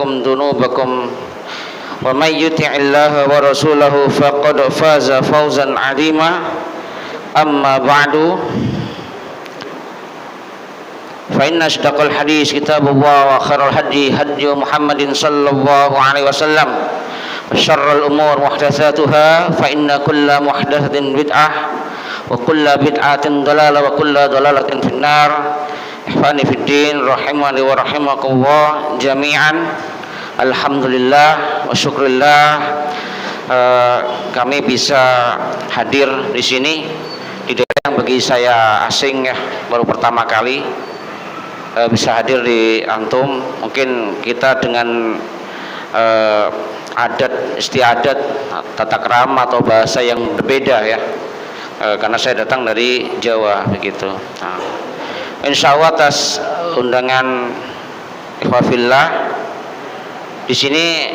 ذنوبكم ومن يطع الله ورسوله فقد فاز فوزا عظيما أما بعد فإن أصدق الحديث كتاب الله وخير الهدي هدي محمد صلى الله عليه وسلم وشر الأمور محدثاتها فإن كل محدثة بدعة وكل بدعة ضلالة وكل ضلالة في النار. Ikhwani fid din rahimani wa rahimakumullah jami'an. Alhamdulillah wa syukurillah kami bisa hadir di sini di daerah yang bagi saya asing ya, baru pertama kali bisa hadir di antum. Mungkin kita dengan adat istiadat, tata krama atau bahasa yang berbeda ya, karena saya datang dari Jawa begitu. Insya Allah atas undangan ikhwah fillah di sini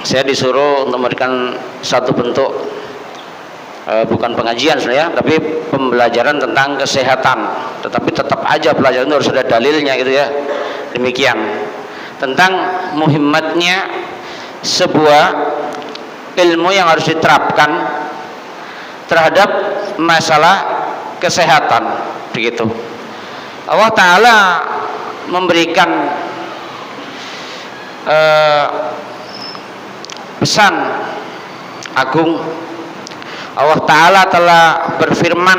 saya disuruh untuk memberikan satu bentuk bukan pengajian sebenarnya, tapi pembelajaran tentang kesehatan. Tetapi tetap aja pelajaran itu harus ada dalilnya gitu ya. Demikian tentang muhimmatnya sebuah ilmu yang harus diterapkan terhadap masalah kesehatan begitu. Allah Ta'ala memberikan pesan agung. Allah Ta'ala telah berfirman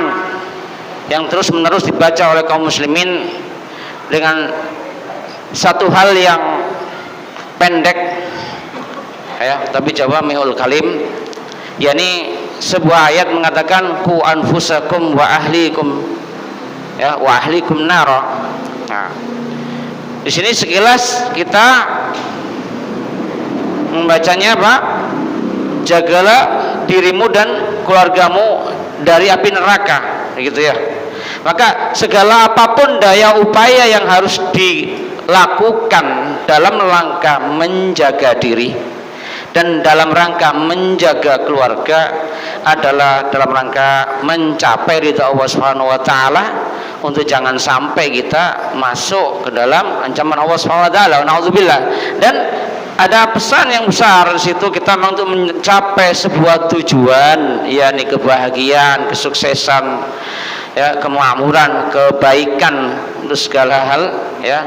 yang terus menerus dibaca oleh kaum muslimin dengan satu hal yang pendek ya, tapi jawami'ul kalim, yakni sebuah ayat mengatakan ku anfusakum wa ahlikum ya, wa ahlikum nara. Nah, di sini sekilas kita membacanya apa? Jagalah dirimu dan keluargamu dari api neraka, gitu ya. Maka segala apapun daya upaya yang harus dilakukan dalam rangka menjaga diri dan dalam rangka menjaga keluarga adalah dalam rangka mencapai ridha Allah Subhanahu wa taala, untuk jangan sampai kita masuk ke dalam ancaman Allah Subhanahu wa taala. Nauzubillah. Dan ada pesan yang besar di situ, kita memang untuk mencapai sebuah tujuan, yakni kebahagiaan, kesuksesan, ya, kemakmuran, kebaikan untuk segala hal ya,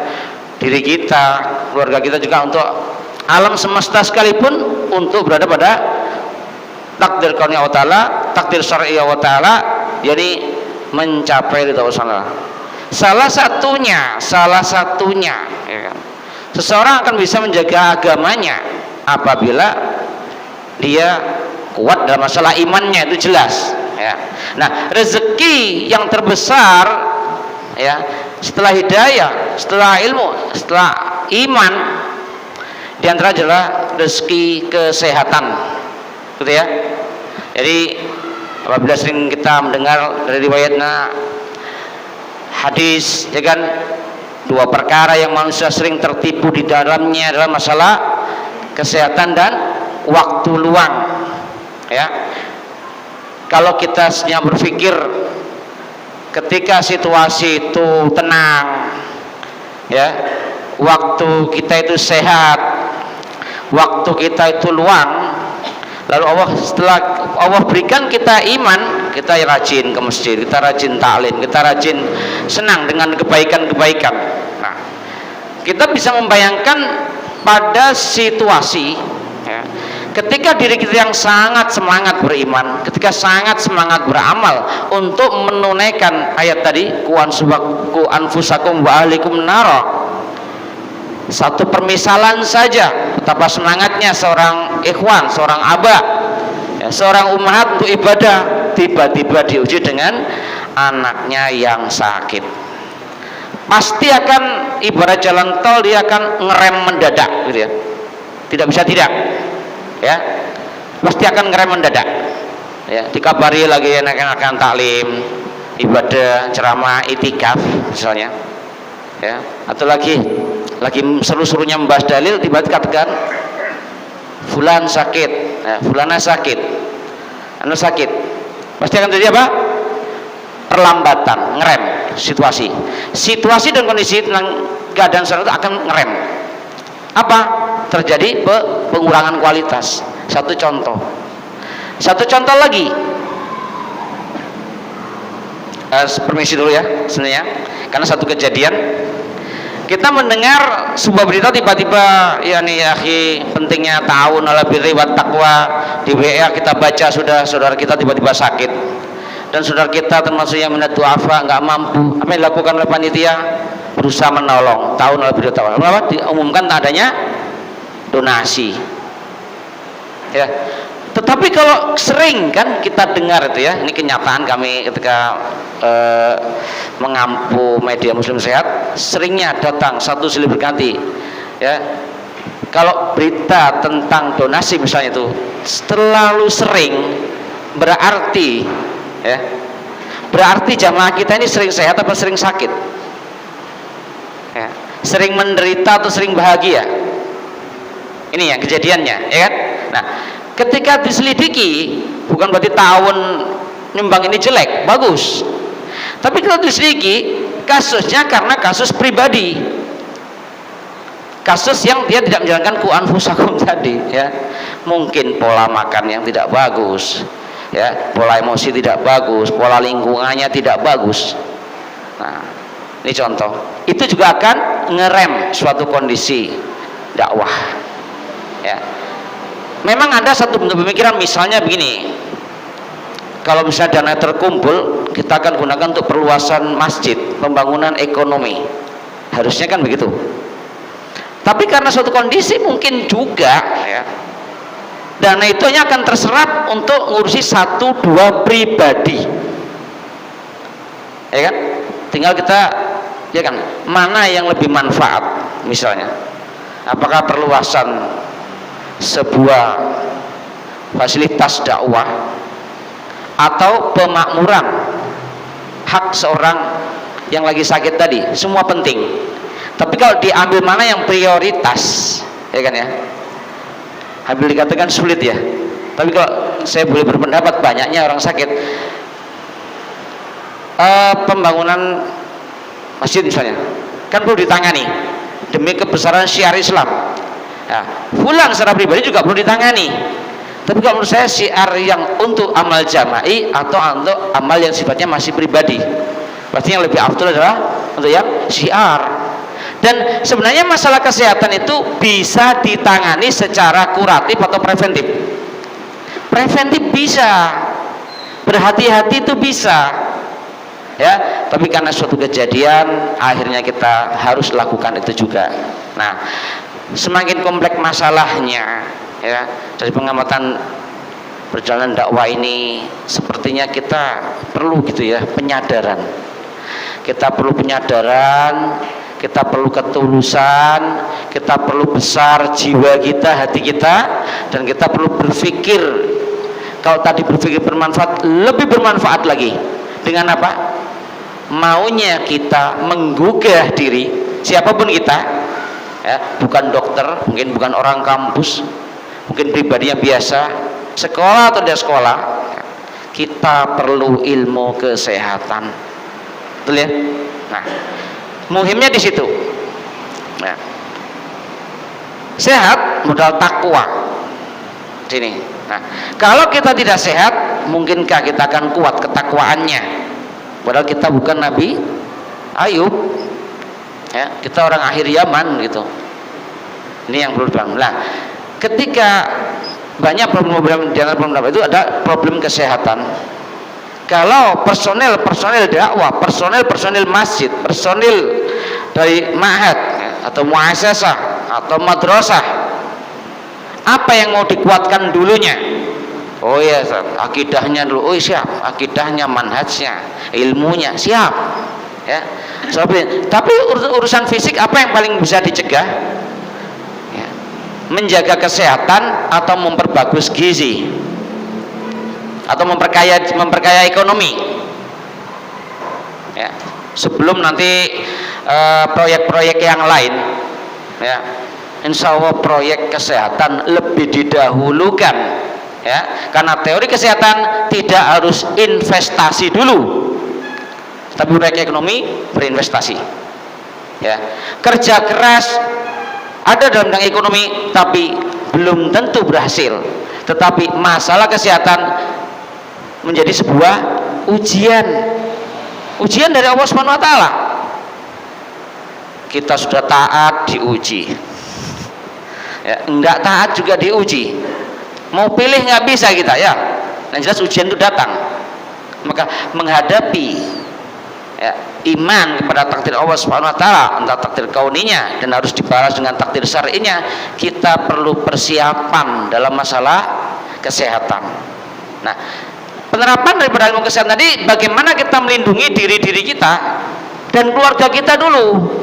diri kita, keluarga kita, juga untuk alam semesta sekalipun, untuk berada pada takdir kauni Allah Ta'ala, takdir syar'i Allah Ta'ala, jadi mencapai ridha Allah. Salah satunya ya kan, seseorang akan bisa menjaga agamanya apabila dia kuat dalam masalah imannya, itu jelas ya. Nah, rezeki yang terbesar ya, setelah hidayah, setelah ilmu, setelah iman, di antara adalah rezeki kesehatan, gitu ya. Jadi apabila sering kita mendengar dari riwayatnya hadis, ya kan, dua perkara yang manusia sering tertipu di dalamnya adalah masalah kesehatan dan waktu luang. Ya, kalau kita hanya berpikir ketika situasi itu tenang, ya, waktu kita itu sehat, waktu kita itu luang, lalu setelah Allah berikan kita iman, kita rajin ke masjid, kita rajin taklim, kita rajin senang dengan kebaikan-kebaikan. Nah, kita bisa membayangkan pada situasi ya, ketika diri kita yang sangat semangat beriman, ketika sangat semangat beramal untuk menunaikan ayat tadi, ku anfusakum wa ahlikum nara. Satu permisalan saja betapa semangatnya seorang ikhwan, seorang aba ya, seorang ummahat untuk ibadah, tiba-tiba diuji dengan anaknya yang sakit. Pasti akan ibarat jalan tol, dia akan ngerem mendadak gitu ya, tidak bisa tidak ya, pasti akan ngerem mendadak ya. Dikabari lagi anak-anak taklim, ibadah, ceramah, itikaf misalnya ya, atau lagi seru-serunya membahas dalil, tiba-tiba katakan fulan sakit ya, fulana sakit, anu sakit, pasti akan terjadi apa? Perlambatan, ngerem situasi dan kondisi tentang keadaan seorang itu akan ngerem. Apa? terjadi pengurangan kualitas. Satu contoh lagi, permisi dulu ya sebenarnya, karena satu kejadian kita mendengar sebuah berita tiba-tiba, ya nih ya pentingnya ta'awun 'alal birri wat taqwa, di WA kita baca sudah saudara kita tiba-tiba sakit dan saudara kita termasuk yang minat du'afa nggak mampu. Apa yang dilakukan oleh panitia? Berusaha menolong. Ta'awun 'alal birri wat taqwa. Kenapa? Diumumkan adanya donasi. Ya. Tetapi kalau sering kan kita dengar itu ya, ini kenyataan kami ketika mengampu media Muslim Sehat, seringnya datang satu silih berganti ya, kalau berita tentang donasi misalnya itu terlalu sering, berarti ya, berarti jamaah kita ini sering sehat apa sering sakit ya, sering menderita atau sering bahagia. Ini yang kejadiannya ya kan. Nah, ketika diselidiki, bukan berarti ta'awun nyumbang ini jelek, bagus. Tapi kalau diselidiki, kasusnya karena kasus pribadi, kasus yang dia tidak menjalankan ku anfusakum tadi ya. Mungkin pola makan yang tidak bagus ya, pola emosi tidak bagus, pola lingkungannya tidak bagus. Nah, ini contoh. Itu juga akan ngerem suatu kondisi dakwah ya. Memang ada satu bentuk pemikiran, misalnya begini, kalau misalnya dana terkumpul, kita akan gunakan untuk perluasan masjid, pembangunan ekonomi, harusnya kan begitu. Tapi karena suatu kondisi mungkin juga ya, dana itu hanya akan terserap untuk ngurusi 1-2 pribadi ya kan. Tinggal kita ya kan, mana yang lebih manfaat, misalnya apakah perluasan sebuah fasilitas dakwah atau pemakmuran hak seorang yang lagi sakit tadi. Semua penting, tapi kalau diambil mana yang prioritas ya kan ya, ambil dikatakan sulit ya. Tapi kalau saya boleh berpendapat, banyaknya orang sakit, pembangunan masjid misalnya kan perlu ditangani demi kebesaran syiar Islam. Nah, fulan secara pribadi juga perlu ditangani. Tapi kalau menurut saya syiar yang untuk amal jama'i atau untuk amal yang sifatnya masih pribadi, pasti yang lebih afdal adalah untuk yang syiar. Dan sebenarnya masalah kesehatan itu bisa ditangani secara kuratif atau preventif. Preventif bisa, berhati-hati itu bisa ya, tapi karena suatu kejadian akhirnya kita harus lakukan itu juga. Nah, semakin kompleks masalahnya ya, dari pengamatan perjalanan dakwah ini sepertinya kita perlu gitu ya penyadaran. Kita perlu penyadaran, kita perlu ketulusan, kita perlu besar jiwa kita, hati kita, dan kita perlu berpikir. Kalau tadi berpikir bermanfaat, lebih bermanfaat lagi dengan apa? Maunya kita menggugah diri, siapapun kita ya, bukan dokter, mungkin bukan orang kampus, mungkin pribadinya biasa, sekolah atau tidak sekolah, kita perlu ilmu kesehatan, betul ya? Nah, muhimnya di situ. Nah, sehat modal takwa sini. Nah, kalau kita tidak sehat, mungkinkah kita akan kuat ketakwaannya? Padahal kita bukan Nabi Ayub ya, kita orang akhir zaman gitu. Ini yang perlu dibangun. Nah, ketika banyak problem-problem di antara problem itu ada problem kesehatan. Kalau personel dakwah, personel masjid, personil dari ma'had ya, atau muassasah atau madrasah, apa yang mau dikuatkan dulunya? Oh ya, akidahnya dulu. Oh siap, akidahnya, manhajnya, ilmunya siap ya. Tapi urusan fisik apa yang paling bisa dicegah ya, menjaga kesehatan atau memperbagus gizi atau memperkaya ekonomi ya, sebelum nanti proyek-proyek yang lain ya. Insya Allah proyek kesehatan lebih didahulukan ya, karena teori kesehatan tidak harus investasi dulu, tapi proyek ekonomi berinvestasi ya. Kerja keras ada dalam bidang ekonomi tapi belum tentu berhasil. Tetapi masalah kesehatan menjadi sebuah ujian dari Allah Subhanahu wa taala. Kita sudah taat diuji, ya, enggak taat juga diuji. Mau pilih nggak bisa kita, ya. Yang jelas ujian itu datang. Maka menghadapi, ya, iman kepada takdir Allah Subhanahu wa taala, entah takdir kauninya dan harus dibalas dengan takdir syar'inya, kita perlu persiapan dalam masalah kesehatan. Nah, penerapan daripada ilmu kesehatan tadi, bagaimana kita melindungi diri kita dan keluarga kita dulu.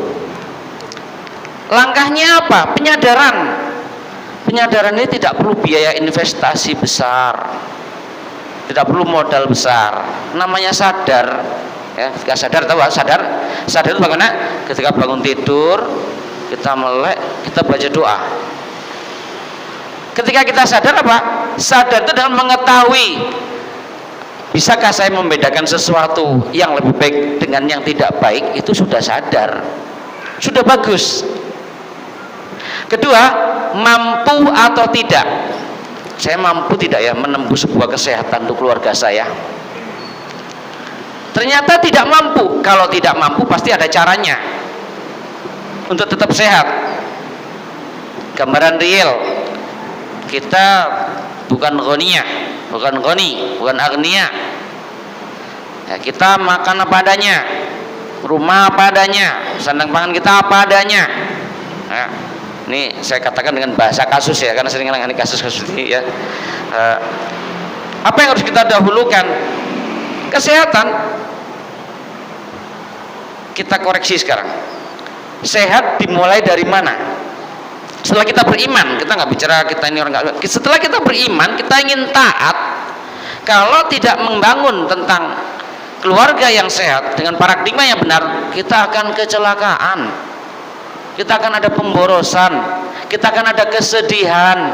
Langkahnya apa? Penyadaran ini tidak perlu biaya investasi besar, tidak perlu modal besar. Namanya sadar, ya. Ketika sadar, tahu sadar itu bagaimana? Ketika bangun tidur, kita melek, kita baca doa. Ketika kita sadar apa? Sadar itu dalam mengetahui, bisakah saya membedakan sesuatu yang lebih baik dengan yang tidak baik, itu sudah sadar, sudah bagus. Kedua, mampu atau tidak. Saya mampu tidak ya menembus sebuah kesehatan untuk keluarga saya? Ternyata tidak mampu. Kalau tidak mampu pasti ada caranya untuk tetap sehat. Gambaran real, kita bukan ghaniya, bukan agniya. Ya, kita makan apa adanya, rumah apa adanya, sandang pangan kita apa adanya. Ya, ini saya katakan dengan bahasa kasus ya, karena sering menangani kasus-kasus ini ya. Apa yang harus kita dahulukan? Kesehatan. Kita koreksi sekarang. Sehat dimulai dari mana? Setelah kita beriman, kita nggak bicara kita ini orang nggak. Setelah kita beriman, kita ingin taat. Kalau tidak membangun tentang keluarga yang sehat dengan paradigma yang benar, kita akan kecelakaan. Kita akan ada pemborosan, kita akan ada kesedihan,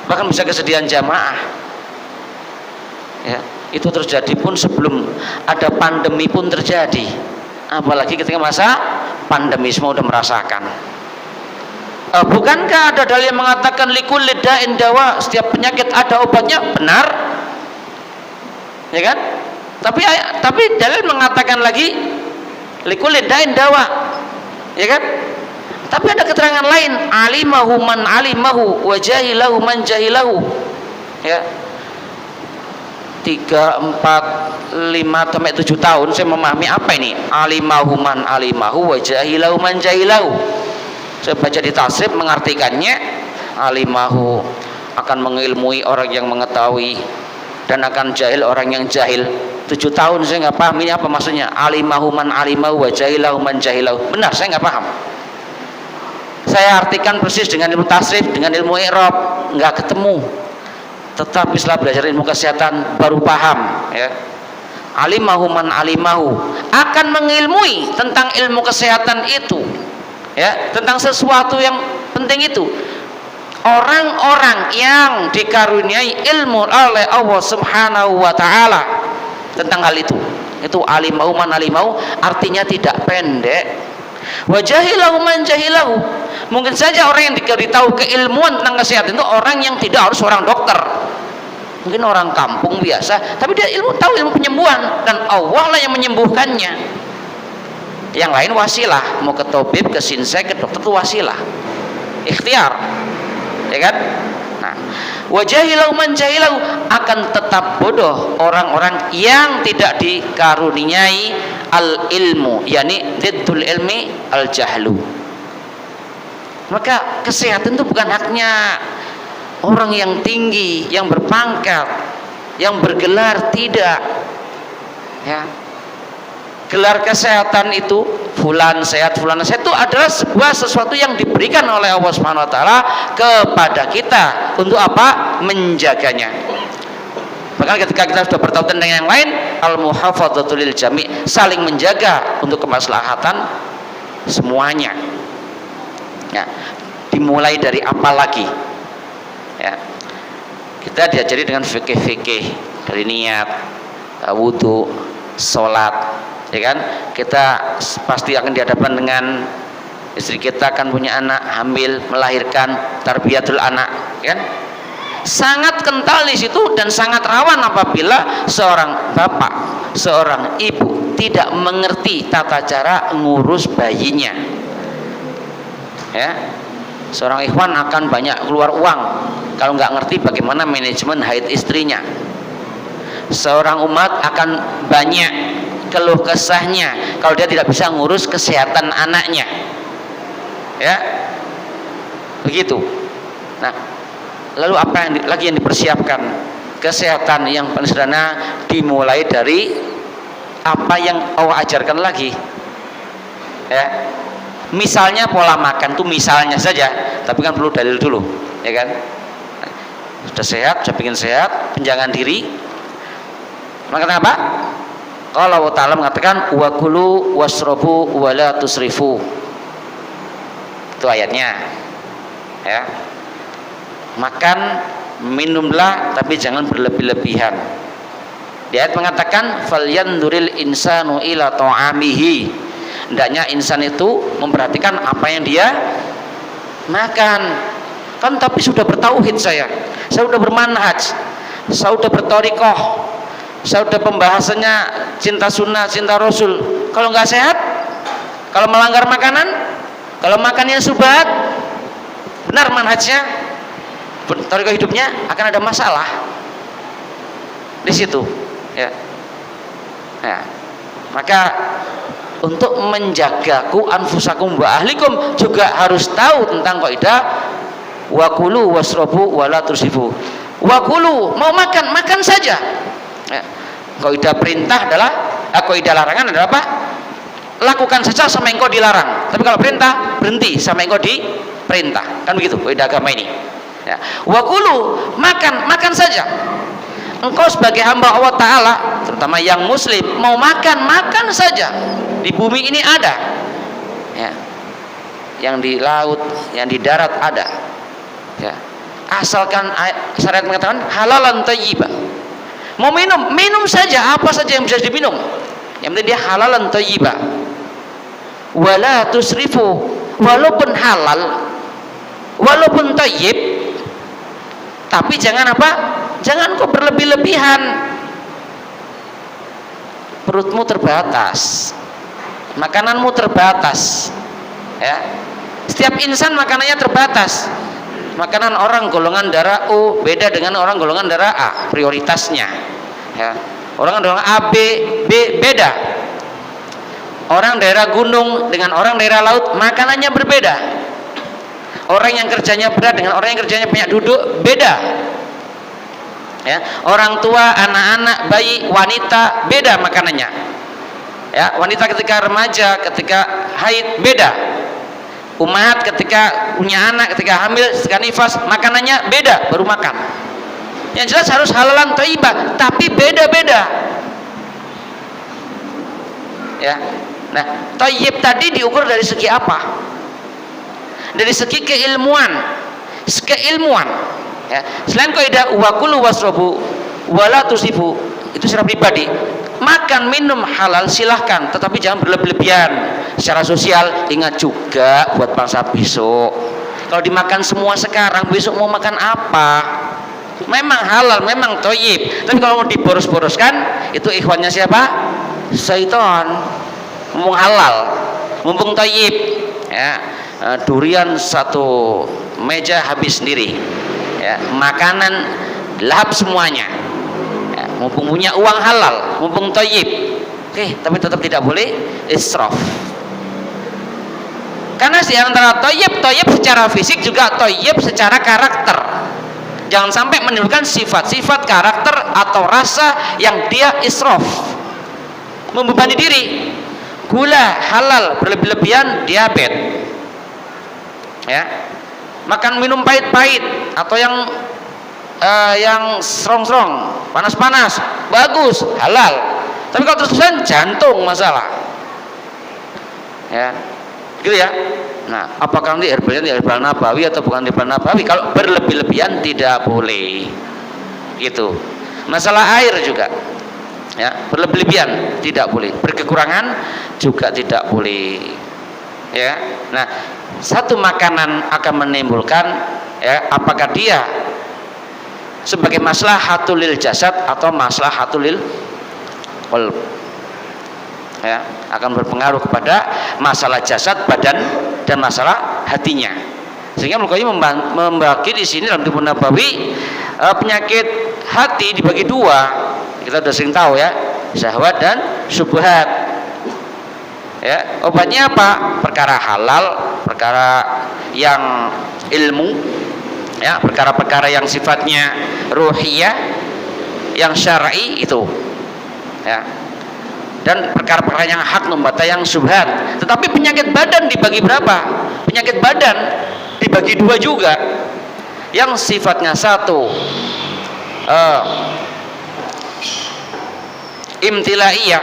bahkan bisa kesedihan jamaah. Ya, itu terjadi pun sebelum ada pandemi pun terjadi. Apalagi ketika masa pandemi semua sudah merasakan. Bukankah ada dalil yang mengatakan likulli da'in dawa, setiap penyakit ada obatnya? Benar, ya kan? Tapi dalil mengatakan lagi likulli da'in dawa, ya kan? Tapi ada keterangan lain, alimahu man alimahu wa jahilahu man jahilahu. Ya. 3, 4, 5 sampai 7 tahun saya memahami apa ini? Alimahu man alimahu wa jahilahu man jahilahu. Saya baca di tasrif mengartikannya, alimahu akan mengilmui orang yang mengetahui dan akan jahil orang yang jahil. 7 tahun saya nggak paham ini apa maksudnya. Alimahu man alimahu wa jahilahu man jahilahu. Benar, saya nggak paham. Saya artikan persis dengan ilmu tasrif, dengan ilmu i'rab, nggak ketemu. Tetapi setelah belajar ilmu kesehatan baru paham, ya. Alimahu man alimahu, akan mengilmui tentang ilmu kesehatan itu, ya, tentang sesuatu yang penting itu. Orang-orang yang dikaruniai ilmu oleh Allah Subhanahu wa taala tentang hal itu alimahu man alimahu, artinya tidak pendek. Wa jahilahu man jahilahu, mungkin saja orang yang diberitahu keilmuan tentang kesehatan itu orang yang tidak harus orang dokter, mungkin orang kampung biasa, tapi dia tahu ilmu penyembuhan dan Allah lah yang menyembuhkannya. Yang lain wasilah, mau ke tabib, ke sinsek, ke dokter itu wasilah, ikhtiar, ya kan? Nah, wa jahilahu man jahilahu, akan tetap bodoh orang-orang yang tidak dikaruniai al ilmu, yakni diddul ilmi al jahlu. Maka kesehatan itu bukan haknya orang yang tinggi, yang berpangkat, yang bergelar, tidak. Ya. Gelar kesehatan itu fulan sehat itu adalah sesuatu yang diberikan oleh Allah Subhanahu wa taala kepada kita untuk apa? Menjaganya. Bahkan ketika kita sudah bertautan dengan yang lain, al-muhafadzatul lil jami', saling menjaga untuk kemaslahatan semuanya. Ya, dimulai dari apa lagi? Ya. Kita diajari dengan fikih-fikih dari niat, wudu, sholat, ya kan? Kita pasti akan dihadapkan dengan Istri kita akan punya anak, hamil, melahirkan, tarbiyatul anak, kan? Sangat kental di situ dan sangat rawan apabila seorang bapak, seorang ibu tidak mengerti tata cara ngurus bayinya. Ya, seorang ikhwan akan banyak keluar uang kalau nggak ngerti bagaimana manajemen haid istrinya. Seorang umat akan banyak keluh kesahnya kalau dia tidak bisa ngurus kesehatan anaknya. Ya, begitu. Nah, lalu apa yang lagi yang dipersiapkan? Kesehatan yang paling sederhana dimulai dari apa yang Allah ajarkan lagi. Ya, misalnya pola makan tuh misalnya saja, tapi kan perlu dalil dulu, ya kan? Nah, sudah sehat, sudah bikin sehat, penjagaan diri. Maka kenapa? Kalau Allah Ta'ala mengatakan wa kulu wasrobu wa la tusrifu. Itu ayatnya. Ya. Makan, minumlah tapi jangan berlebih-lebihan. Di ayat mengatakan falyanduril insanu ila ta'amihi. Hendaknya insan itu memperhatikan apa yang dia makan. Kan tapi sudah bertauhid saya sudah bermanhaj, saya sudah bertorikoh, saya sudah pembahasannya cinta sunnah, cinta rasul. Kalau nggak sehat, kalau melanggar makanan, kalau makannya subhat, benar manhajnya, torikoh hidupnya, akan ada masalah di situ. Ya. Ya. Maka untuk menjagaku anfusakum wa ahlikum juga harus tahu tentang kaidah wa kulu wasrobu wa la tusifu. Wa kulu, mau makan, makan saja. Ya. Kaidah perintah adalah, kaidah larangan adalah apa? Lakukan saja sama engkau dilarang. Tapi kalau perintah, berhenti sama engkau diperintah. Kan begitu kaidah agama ini. Ya. Wa kulu, makan, makan saja. Engkau sebagai hamba Allah Ta'ala, terutama yang muslim, mau makan, makan saja. Di bumi ini ada, ya. Yang di laut, yang di darat ada, ya. Asalkan syariat mengatakan halalan thayyibah. Mau minum, minum saja, apa saja yang bisa diminum, yang penting dia halalan thayyibah. Wala tusrifu, walaupun halal, walaupun thayyib, tapi jangan apa? Jangan kok berlebih-lebihan. Perutmu terbatas, makananmu terbatas, ya. Setiap insan makanannya terbatas. Makanan orang golongan darah O beda dengan orang golongan darah A, prioritasnya, ya. Orang golongan A, B beda. Orang daerah gunung dengan orang daerah laut makanannya berbeda. Orang yang kerjanya berat dengan orang yang kerjanya banyak duduk beda. Ya, orang tua, anak-anak, bayi, wanita beda makanannya. Ya, wanita ketika remaja, ketika haid beda. Ummahat ketika punya anak, ketika hamil, ketika nifas, makanannya beda, baru makan. Yang jelas harus halalan thayyibah, tapi beda-beda. Ya. Nah, thayyib tadi diukur dari segi apa? Dari segi keilmuan. Keilmuan. Ya. Selain kaidah wa kulu wasrobu wala tusifu, itu secara pribadi, makan minum halal silahkan, tetapi jangan berlebihan. Secara sosial ingat juga buat bangsa besok, kalau dimakan semua sekarang, besok mau makan apa? Memang halal, memang thayyib, tapi kalau mau diboros-boroskan, itu ikhwannya siapa? Syaitan. Mumpung halal, mumpung thayyib, ya, durian satu meja habis sendiri, ya, makanan lahap semuanya, ya, mumpung punya uang halal, mumpung thayyib, oke, tapi tetap tidak boleh israf. Karena di antara thayyib secara fisik juga thayyib secara karakter. Jangan sampai menimbulkan sifat-sifat karakter atau rasa yang dia israf, membebani diri. Gula halal berlebih-lebihan diabetes, ya. Makan minum pahit-pahit atau yang strong, panas-panas, bagus, halal. Tapi kalau terus-terusan jantung masalah, ya, gitu ya. Nah, apakah nanti herbal nabawi atau bukan herbal nabawi? Kalau berlebih-lebihan tidak boleh, gitu. Masalah air juga, ya, berlebih-lebihan tidak boleh, berkekurangan juga tidak boleh. ya. Nah, satu makanan akan menimbulkan, ya, apakah dia sebagai maslahatul lil jasad atau maslahatul lil qalb, ya, akan berpengaruh kepada masalah jasad badan dan masalah hatinya. Sehingga Al-Qayyim membagi di sini dalam Tibbun Nabawi, penyakit hati dibagi dua. Kita sudah sering tahu, ya, syahwat dan syubhat. Ya, obatnya apa? Perkara halal, perkara yang ilmu, ya, perkara-perkara yang sifatnya ruhiyah, yang syar'i itu, ya, dan perkara-perkara yang hak membata yang syubhat. Tetapi penyakit badan dibagi berapa? Penyakit badan dibagi dua juga. Yang sifatnya satu imtilaiyah,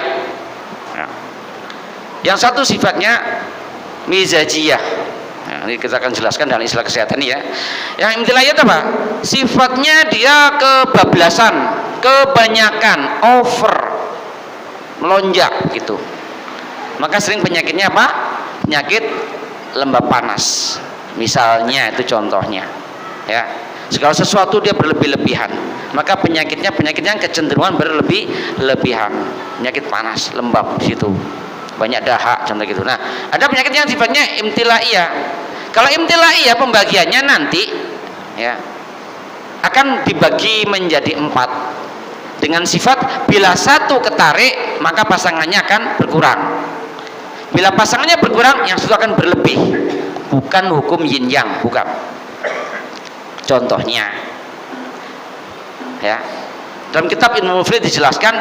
yang satu sifatnya mizajiyah. Nah, ini kita akan jelaskan dalam istilah kesehatan ini, ya. Yang imtilaiyah itu apa? Sifatnya dia kebablasan, kebanyakan, over, melonjak gitu. Maka sering penyakitnya apa? Penyakit lembab panas. Misalnya itu contohnya, ya. Segala sesuatu dia berlebih-lebihan, maka penyakitnya yang kecenderungan berlebih-lebihan. Penyakit panas, lembab di situ. Banyak dahak, contoh gitu. Nah, ada penyakit yang sifatnya imtilaiyah. Kalau imtilaiyah pembagiannya nanti, ya, akan dibagi menjadi 4 dengan sifat bila satu ketarik maka pasangannya akan berkurang. Bila pasangannya berkurang, yang satu akan berlebih. Bukan hukum yin yang, bukan. Contohnya, ya, dalam kitab Ilmu Mufid dijelaskan,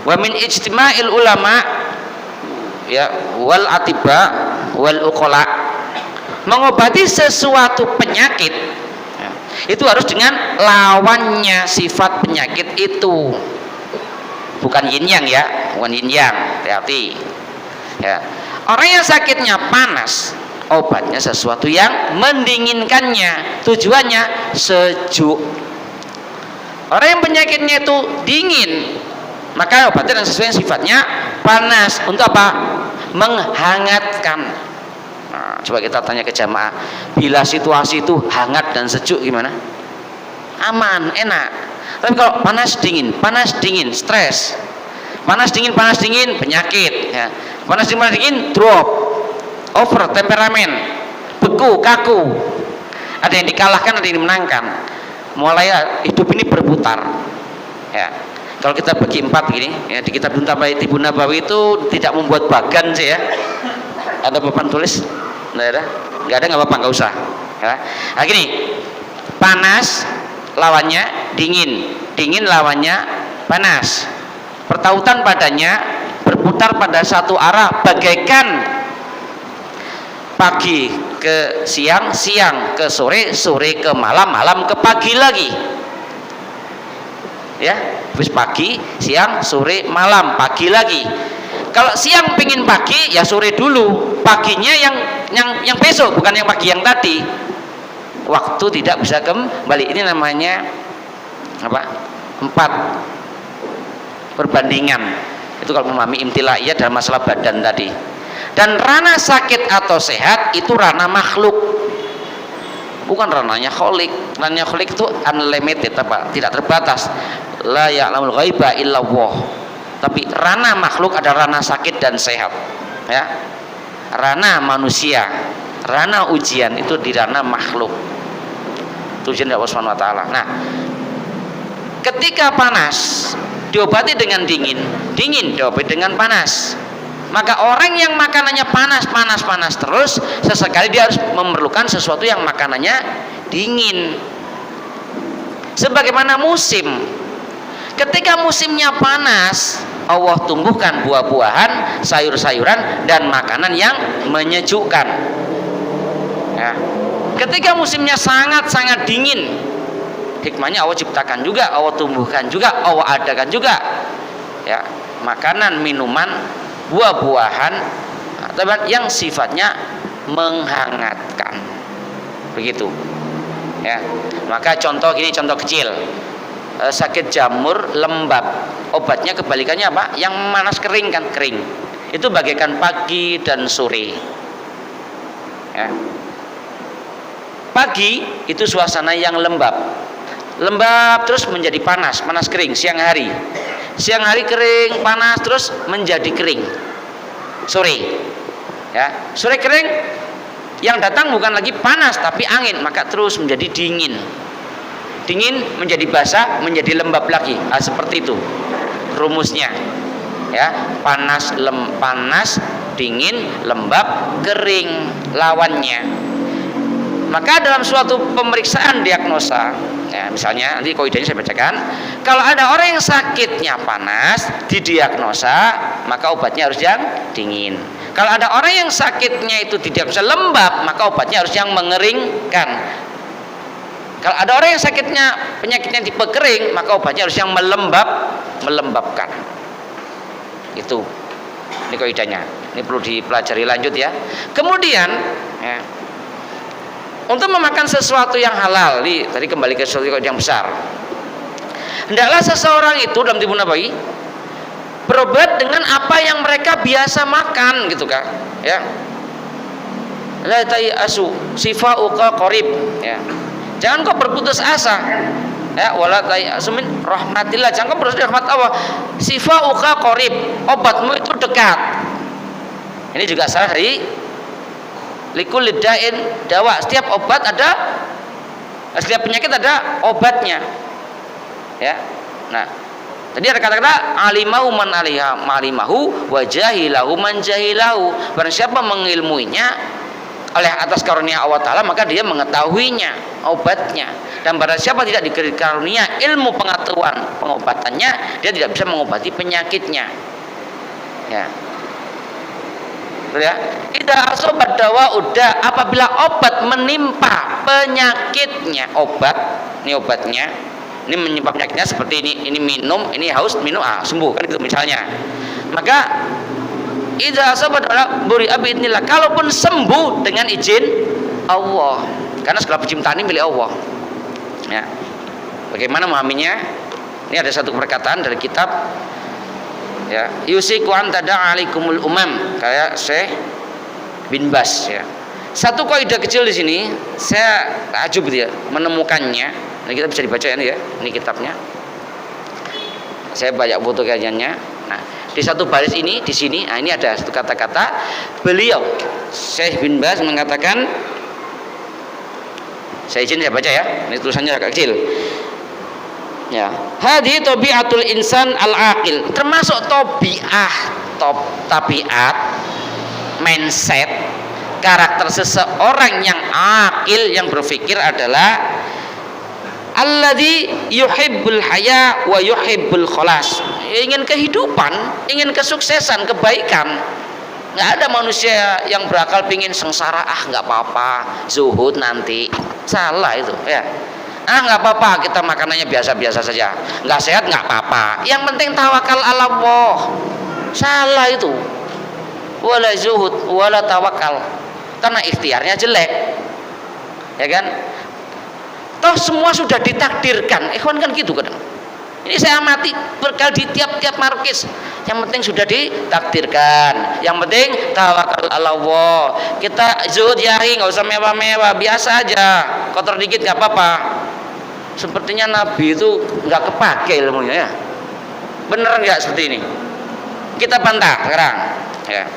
wa min ijtima'il ulama, ya, wal atiba wal uqala, mengobati sesuatu penyakit, ya, itu harus dengan lawannya sifat penyakit itu, bukan yin yang, ya, bukan yin yang. Hati-hati, ya. Orang yang sakitnya panas, obatnya sesuatu yang mendinginkannya, tujuannya sejuk. Orang yang penyakitnya itu dingin, maka obatnya dan sesuai sifatnya panas. Untuk apa? Menghangatkan. Nah, coba kita tanya ke jamaah, bila situasi itu hangat dan sejuk gimana? Aman, enak. Tapi kalau panas dingin, stres. Panas dingin, penyakit, ya. Panas dingin, drop, over, temperamen, beku, kaku. Ada yang dikalahkan, ada yang dimenangkan. Mulai hidup ini berputar, ya. Kalau kita bagi 4 gini, ya, di kitab Tibbun Nabawi itu tidak membuat bagan sih, ya. Ada papan tulis? Nggak ada, nggak apa-apa, nggak usah, ya. Nah, gini, panas lawannya dingin, dingin lawannya panas. Pertautan padanya berputar pada satu arah, bagaikan pagi ke siang, siang ke sore, sore ke malam, malam ke pagi lagi, ya. Habis pagi, siang, sore, malam, pagi lagi. Kalau siang pingin pagi, ya sore dulu, paginya yang besok, bukan yang pagi yang tadi. Waktu tidak bisa kembali. Ini namanya apa? 4 perbandingan. Itu kalau memahami imtilaiyah dalam masalah badan tadi. Dan ranah sakit atau sehat itu ranah makhluk, bukan ranahnya kholik. Ranahnya kholik itu unlimited, apa? Tidak terbatas. La ya'lamul ghaiba illallah. Tapi ranah makhluk ada ranah sakit dan sehat, ya. Ranah manusia, ranah ujian itu di ranah makhluk. Ujian dari Allah Subhanahu wa taala. Nah, ketika panas diobati dengan dingin, dingin diobati dengan panas. Maka orang yang makanannya panas terus, sesekali dia harus memerlukan sesuatu yang makanannya dingin. Sebagaimana musim, ketika musimnya panas, Allah tumbuhkan buah-buahan, sayur-sayuran, dan makanan yang menyejukkan, ya. Ketika musimnya sangat-sangat dingin, hikmahnya Allah ciptakan juga, Allah tumbuhkan juga, Allah adakan juga, ya, makanan, minuman, buah-buahan yang sifatnya menghangatkan, begitu, ya. Maka contoh gini, contoh kecil, sakit jamur lembab, obatnya kebalikannya apa? Yang panas kering kan, kering. Itu bagaikan pagi dan sore, Ya. Pagi itu suasana yang lembab, terus menjadi panas kering. Siang hari kering, panas, terus menjadi kering. Sore, ya, sore kering, yang datang bukan lagi panas tapi angin, maka terus menjadi dingin, menjadi basah, menjadi lembab lagi. Seperti itu rumusnya, ya. Panas, dingin, lembab, kering, lawannya. Maka dalam suatu pemeriksaan diagnosa, ya, misalnya nanti kaidahnya saya bacakan, kalau ada orang yang sakitnya panas didiagnosa, maka obatnya harus yang dingin. Kalau ada orang yang sakitnya itu didiagnosa lembab, maka obatnya harus yang mengeringkan. Kalau ada orang yang penyakitnya tipe kering, maka obatnya harus yang melembabkan. Itu ini kaidahnya. Ini perlu dipelajari lanjut ya. Kemudian, ya, untuk memakan sesuatu yang halal, tadi kembali ke sesuatu yang besar. Hendaklah seseorang itu dalam timbul nabawi berobat dengan apa yang mereka biasa makan, gitu kan? Ya. La tayasu sifauka qarib, ya. Jangan kau berputus asa. Ya, wala tayasu min rahmatillah. Jangan kau berputus asa rahmat Allah. Sifauka qarib, obatmu itu dekat. Ini juga salah dari likul lidain dawa. Setiap penyakit ada obatnya, ya. Nah, tadi ada kata-kata alimahu man alimahu wa jahilahu man jahilahu. Barang siapa mengilmuinya oleh atas karunia Allah Ta'ala, maka dia mengetahuinya obatnya. Dan barang siapa tidak diberi karunia ilmu pengetahuan pengobatannya, dia tidak bisa mengobati penyakitnya, ya. Ya, idza asobat dawa udah, apabila obat menimpa penyakitnya, obatnya, ini menimpa penyakitnya seperti ini minum, ini haus, minum, sembuh kan gitu misalnya. Maka idza asobat dawa buri abidnillah, kalaupun sembuh dengan izin Allah, karena segala penciptaan ini milik Allah. Ya. Bagaimana memahaminya? Ini ada satu perkataan dari kitab, ya, yusiku antada alikumul umam, kayak Syekh bin Bas, ya. Satu kaidah kecil di sini saya takjub ya menemukannya. Ini kita bisa dibaca ya, ini kitabnya. Saya banyak foto kajiannya. Nah, di satu baris ini di sini, ini ada satu kata-kata beliau Syekh bin Bas mengatakan, saya izin saya baca ya. Ini tulisannya agak kecil. Ya, hadi tabiatul insan al-aqil, termasuk tabiat mindset karakter seseorang yang akil, yang berpikir adalah alladzi yuhibbul haya wa yuhibbul khalas, ingin kehidupan, ingin kesuksesan, kebaikan. Nggak ada manusia yang berakal pingin sengsara, nggak apa-apa, zuhud nanti. Salah itu, ya. Nggak apa-apa, kita makanannya biasa-biasa saja, nggak sehat nggak apa-apa, yang penting tawakal ala Allah. Salah itu, wala zuhud wala tawakal, karena ikhtiarnya jelek, ya kan. Toh semua sudah ditakdirkan, ikhwan kan gitu kadang. Ini saya amati berkali di tiap-tiap markis, yang penting sudah ditakdirkan, yang penting tawakal ala Allah. Kita zuhud yahi, nggak usah mewah-mewah, biasa aja, kotor dikit nggak apa-apa. Sepertinya Nabi itu nggak kepake ilmunya, ya. Bener nggak seperti ini? Kita bantah sekarang, ya.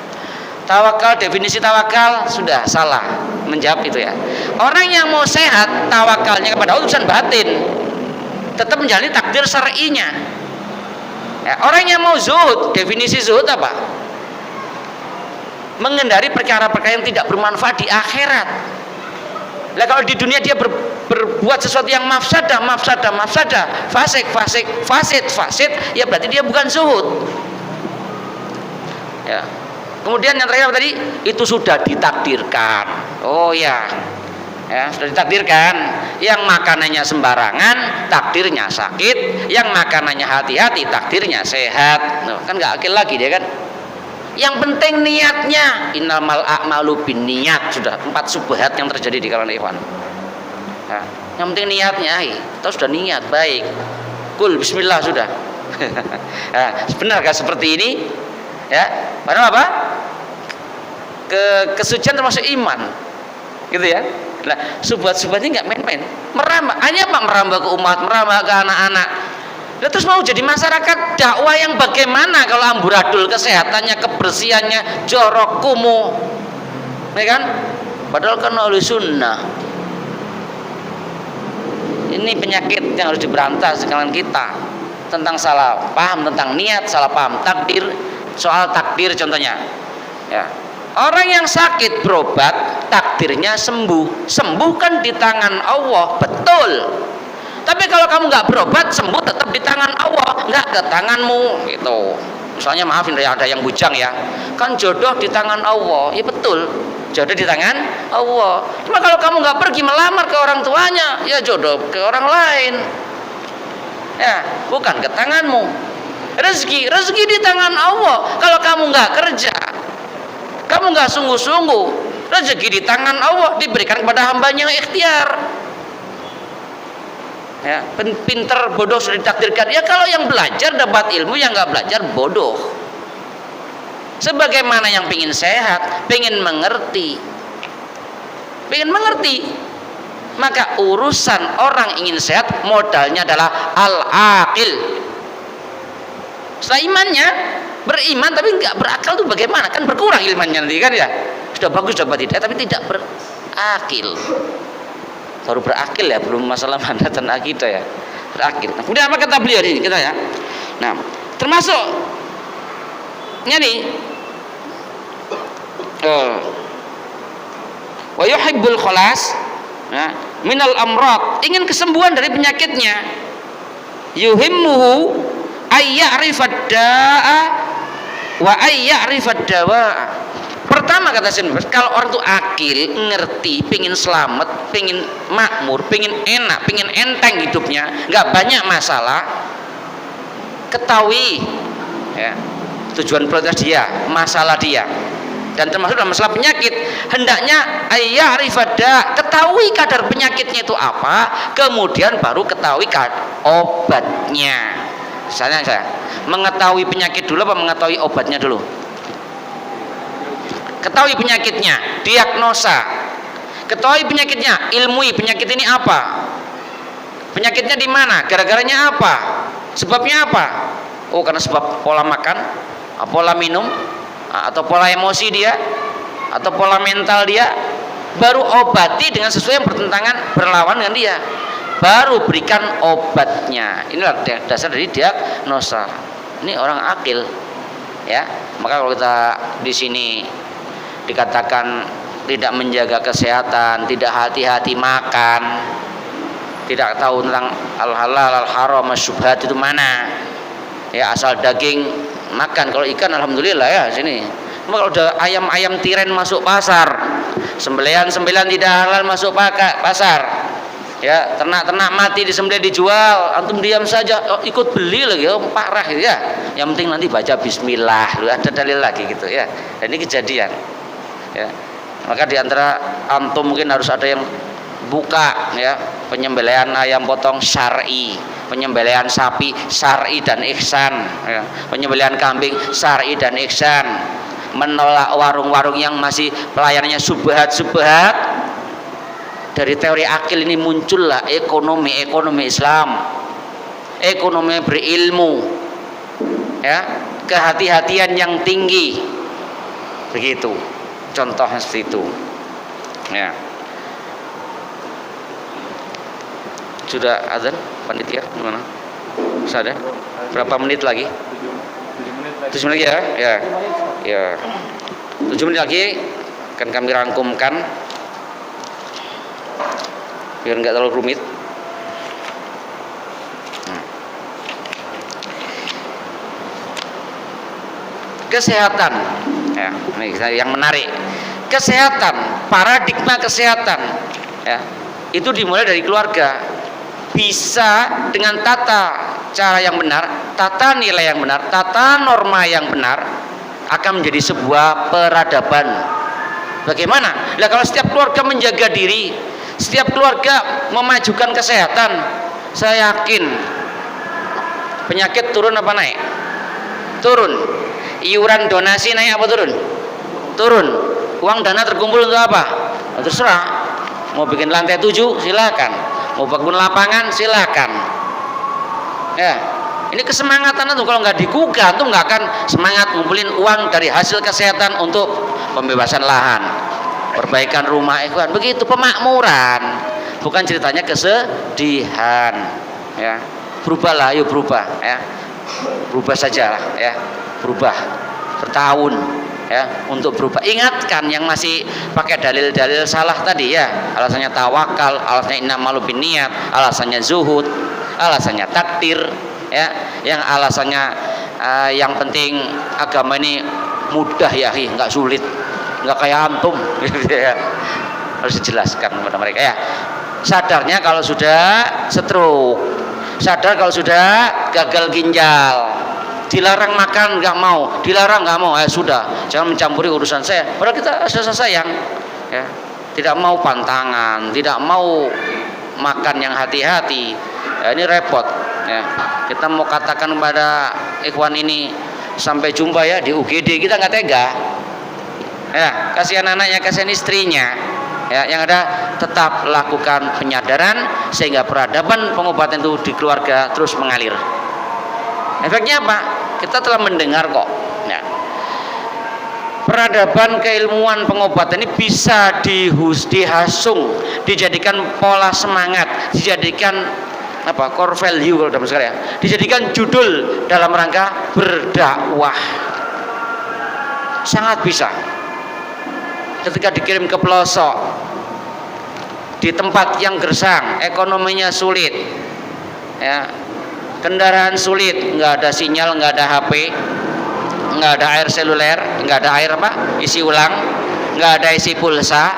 Tawakal, definisi tawakal sudah salah menjawab itu, ya. Orang yang mau sehat tawakalnya kepada Allah urusan batin, tetap menjalani takdir syar'inya. Ya, orang yang mau zuhud, definisi zuhud apa? Menghindari perkara-perkara yang tidak bermanfaat di akhirat. Lah kalau di dunia dia berbuat sesuatu yang mafsadah, fasid, ya berarti dia bukan zuhud. Ya. Kemudian yang terakhir tadi, itu sudah ditakdirkan. Oh ya. Ya, sudah ditakdirkan. Yang makanannya sembarangan, takdirnya sakit. Yang makanannya hati-hati, takdirnya sehat. Kan nggak akil lagi dia kan. Yang penting niatnya, innamal a'malu binniyat. Sudah 4 subhat yang terjadi di kalangan ikhwan. Nah, yang penting niatnya, tahu sudah niat baik. Kul bismillah sudah. Nah, benarkah seperti ini? Ya, padahal apa? Kesucian termasuk iman. gitu ya. Nah, subhat-subhatnya nggak main-main, merambah, hanya apa, merambah ke umat, merambah ke anak-anak. Nah, terus mau jadi masyarakat dakwah yang bagaimana kalau amburadul kesehatannya, kebersihannya, jorok, kumuh, ya kan? Padahal kan ahli sunnah. Ini penyakit yang harus diberantas dengan kita, tentang salah paham tentang niat, salah paham takdir, soal takdir contohnya. Ya. Orang yang sakit berobat, takdirnya sembuh. Sembuh kan di tangan Allah, betul. Tapi kalau kamu nggak berobat, sembuh tetap di tangan Allah, nggak ke tanganmu gitu. Misalnya maafin ada yang bujang ya, kan jodoh di tangan Allah, ya betul, jodoh di tangan Allah. Cuma kalau kamu nggak pergi melamar ke orang tuanya, ya jodoh ke orang lain, ya bukan ke tanganmu. Rezeki di tangan Allah. Kalau kamu nggak kerja, kamu nggak sungguh-sungguh, rezeki di tangan Allah, diberikan kepada hambanya yang ikhtiar. Ya, pinter bodoh sudah ditakdirkan. Ya kalau yang belajar dapat ilmu, yang nggak belajar bodoh. Sebagaimana yang pingin sehat, pingin mengerti, maka urusan orang ingin sehat modalnya adalah al-aqil. Setelah imannya, beriman tapi nggak berakal tuh bagaimana? Kan berkurang ilmannya nanti kan ya. Sudah bagus dapat hidayah tapi tidak berakil. Baru berakil ya, belum masalah mandat dan akidah ya, berakil. Nah, kemudian apa kata beliau ini kita ya? Nah, termasuk ini wa yuhibbul khalas ya, minal amrad, ingin kesembuhan dari penyakitnya. Yuhimmuhu ayya'rifad da'a wa ayya'rifad dawa. Pertama kata Syekh, kalau orang itu akil, ngerti, pingin selamat, pingin makmur, pingin enak, pingin enteng hidupnya, nggak banyak masalah, ketahui ya, tujuan prioritas dia, masalah dia, dan termasuk dalam masalah penyakit, hendaknya ayya'rifada, ketahui kadar penyakitnya itu apa, kemudian baru ketahui obatnya. Misalnya saya mengetahui penyakit dulu apa mengetahui obatnya dulu? Ketahui penyakitnya, diagnosa. Ketahui penyakitnya, ilmui penyakit ini apa, penyakitnya di mana, gara-garanya apa, sebabnya apa. Oh, karena sebab pola makan, pola minum, atau pola emosi dia, atau pola mental dia. Baru obati dengan sesuai yang bertentangan, berlawan dengan dia, baru berikan obatnya. Inilah dasar dari diagnosa. Ini orang akil ya. Maka kalau kita di sini dikatakan tidak menjaga kesehatan, tidak hati-hati makan, tidak tahu tentang al-halal, al-haram, syubhat itu mana ya, asal daging makan. Kalau ikan alhamdulillah ya sini. Cuma kalau udah ayam-ayam tiren masuk pasar, sembelihan tidak halal masuk pasar ya, ternak-ternak mati disembelih dijual, antum diam saja, ikut beli lagi, parah gitu ya. Yang penting nanti baca bismillah, ada dalil lagi gitu ya. Dan ini kejadian ya. Maka diantara antum mungkin harus ada yang buka ya, penyembelihan ayam potong syar'i, penyembelihan sapi syar'i dan ihsan ya, penyembelihan kambing syar'i dan ihsan, menolak warung-warung yang masih pelayanannya subhat. Dari teori akil ini muncullah ekonomi Islam, ekonomi berilmu ya, kehati-hatian yang tinggi, begitu contohnya seperti itu ya. Sudah azan panitia gimana? Sudah berapa menit lagi? 7 menit ya, ya 7 menit lagi akan kami rangkumkan biar nggak terlalu rumit. Kesehatan ya, ini yang menarik. Kesehatan, paradigma kesehatan ya, itu dimulai dari keluarga. Bisa dengan tata cara yang benar, tata nilai yang benar, tata norma yang benar, akan menjadi sebuah peradaban. Bagaimana? Nah, kalau setiap keluarga menjaga diri, setiap keluarga memajukan kesehatan, saya yakin penyakit turun apa naik? Turun. Iuran donasi naik apa turun? Turun. Uang dana terkumpul untuk apa? Terserah. mau bikin lantai 7 silakan, mau bangun lapangan silakan. Ya, ini kesemangatan itu kalau nggak digugah tuh nggak akan semangat ngumpulin uang dari hasil kesehatan untuk pembebasan lahan, perbaikan rumah ikhwan. Begitu pemakmuran, bukan ceritanya kesedihan. Ya, berubahlah, yuk berubah. Ya, berubah saja lah. Ya, berubah bertahun. Ya, untuk berubah. Ingatkan yang masih pakai dalil-dalil salah tadi ya, alasannya tawakal, alasannya innamal binniyat, alasannya zuhud, alasannya takdir. Ya, yang alasannya yang penting agama ini mudah ya, nggak sulit, nggak kayak antum. Ya, harus dijelaskan kepada mereka ya. Sadarnya kalau sudah stroke, sadar kalau sudah gagal ginjal, dilarang makan nggak mau, dilarang nggak mau, sudah, jangan mencampuri urusan saya. Padahal kita sayang, ya, tidak mau pantangan, tidak mau makan yang hati-hati. Ya, ini repot. Ya, kita mau katakan kepada ikhwan ini sampai jumpa ya di UGD, kita nggak tega. Ya, kasihan anaknya, kasihan istrinya. Ya, yang ada tetap lakukan penyadaran sehingga peradaban pengobatan itu di keluarga terus mengalir. Efeknya apa? Kita telah mendengar kok. Ya. Peradaban keilmuan pengobatan ini bisa dihasung, dijadikan pola semangat, dijadikan apa, core value kalau dalam sekarang ya, dijadikan judul dalam rangka berdakwah. Sangat bisa. Ketika dikirim ke pelosok, di tempat yang gersang, ekonominya sulit, ya, kendaraan sulit, nggak ada sinyal, nggak ada HP, nggak ada air seluler, nggak ada air apa, isi ulang, nggak ada isi pulsa,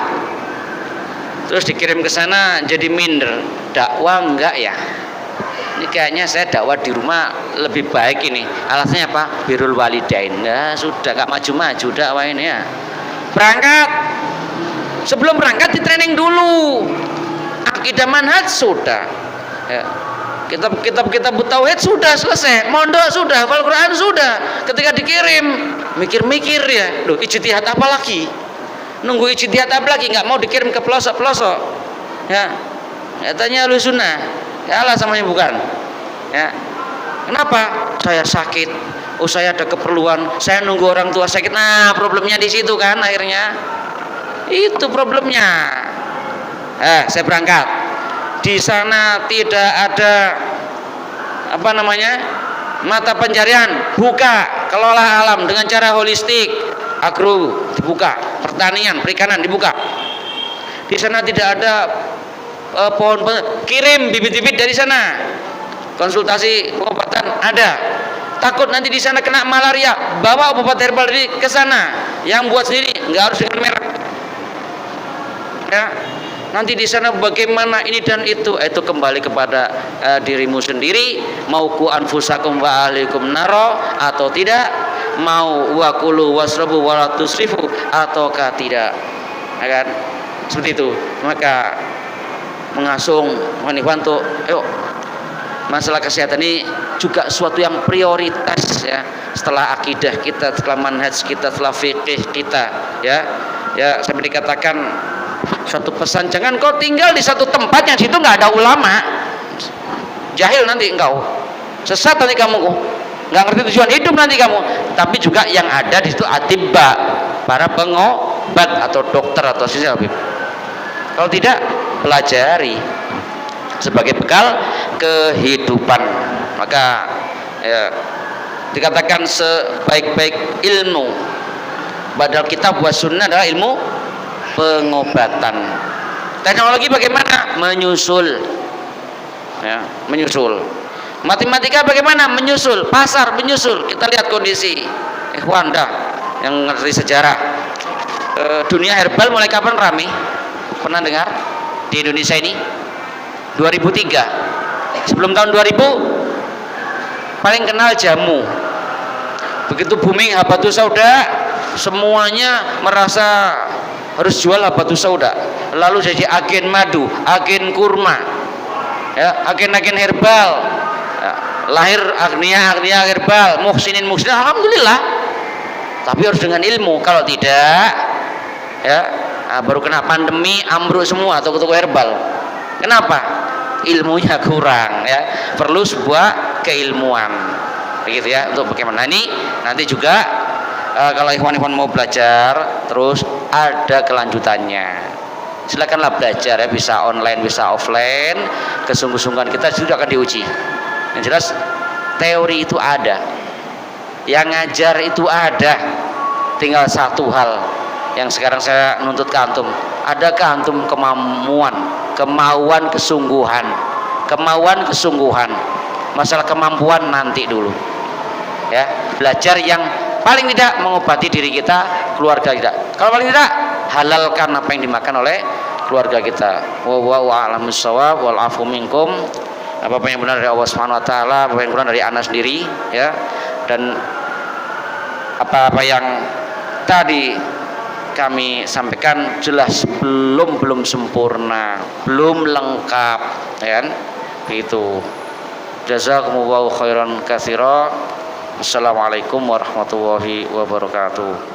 terus dikirim ke sana jadi minder. Dakwah enggak ya? Ini kayaknya saya dakwah di rumah lebih baik ini. Alasannya apa? Birrul walidain. Nah, sudah nggak maju-maju dakwah ini ya. Berangkat. Sebelum berangkat di training dulu. Akidah manhaj sudah. Ya. Kitab tauhid sudah selesai. Mondok sudah, hafal Quran sudah. Ketika dikirim, mikir-mikir ya. Loh, ijtihad apa lagi? Nunggu ijtihad apa lagi? Nggak mau dikirim ke pelosok-pelosok. Ya. Katanya Ahlus Sunnah, ya Allah samanya bukan. Ya. Kenapa? Saya sakit. Oh, saya ada keperluan. Saya nunggu orang tua sakit. Nah, problemnya di situ kan akhirnya. Itu problemnya. Saya berangkat. Di sana tidak ada apa namanya? Mata pencarian, buka, kelola alam dengan cara holistik. Agro dibuka, pertanian, perikanan dibuka. Di sana tidak ada pohon, kirim bibit-bibit dari sana. Konsultasi pengobatan ada. Takut nanti di sana kena malaria, bawa obat herbal ke sana. Yang buat sendiri, nggak harus dengan merek. Ya, nanti di sana bagaimana ini dan itu kembali kepada dirimu sendiri. Mau ku anfusakum wa ahlikum naro atau tidak, mau wakulu wasrabu walatusrifu ataukah tidak, ya kan? Seperti itu. Maka mengasung untuk yuk, masalah kesehatan ini juga suatu yang prioritas ya, setelah akidah kita, setelah manhaj kita, setelah fikih kita ya. Ya, sampai dikatakan suatu pesan, jangan kau tinggal di satu tempat yang situ nggak ada ulama, jahil nanti engkau, sesat nanti kamu, nggak ngerti tujuan hidup nanti kamu. Tapi juga yang ada di situ atibba, para pengobat atau dokter atau siapa. Kalau tidak, pelajari sebagai bekal kehidupan. Maka ya, dikatakan sebaik-baik ilmu badal kitab wa sunnah adalah ilmu pengobatan. Teknologi bagaimana? Menyusul ya, menyusul. Matematika bagaimana? Menyusul. Pasar menyusul. Kita lihat kondisi ikhwan dah yang ngerti sejarah. Dunia herbal mulai kapan rame? Pernah dengar? Di Indonesia ini 2003. Sebelum tahun 2000 paling kenal jamu. Begitu booming habatus sauda, semuanya merasa harus jual habatus sauda. Lalu jadi agen madu, agen kurma, ya, agen-agen herbal. Ya, lahir agnia herbal, muhsinin, alhamdulillah. Tapi harus dengan ilmu. Kalau tidak, ya, Nah, baru kena pandemi ambruk semua toko-toko herbal. Kenapa? Ilmunya kurang ya. Perlu sebuah keilmuan. Begitu ya untuk bagaimana. Nah, ini nanti juga kalau ikhwan-ikhwan mau belajar terus ada kelanjutannya. Silakanlah belajar ya, bisa online bisa offline. Kesungguh-sungguhan kita sudah akan diuji. Yang jelas teori itu ada, yang ngajar itu ada. Tinggal satu hal yang sekarang saya nuntut ke antum, adakah antum kemauan kesungguhan. Masalah kemampuan nanti dulu ya, belajar yang paling tidak mengobati diri kita, keluarga kita. Kalau paling tidak halalkan apa yang dimakan oleh keluarga kita. Wallahu a'lam bissawab, wal afu minkum. Apa yang benar dari Allah Subhanahu wa taala, apa yang benar dari ana sendiri ya. Dan apa yang tadi kami sampaikan jelas belum sempurna, belum lengkap ya kan? Begitu. Jazakumullahu khairan katsira. Assalamualaikum warahmatullahi wabarakatuh.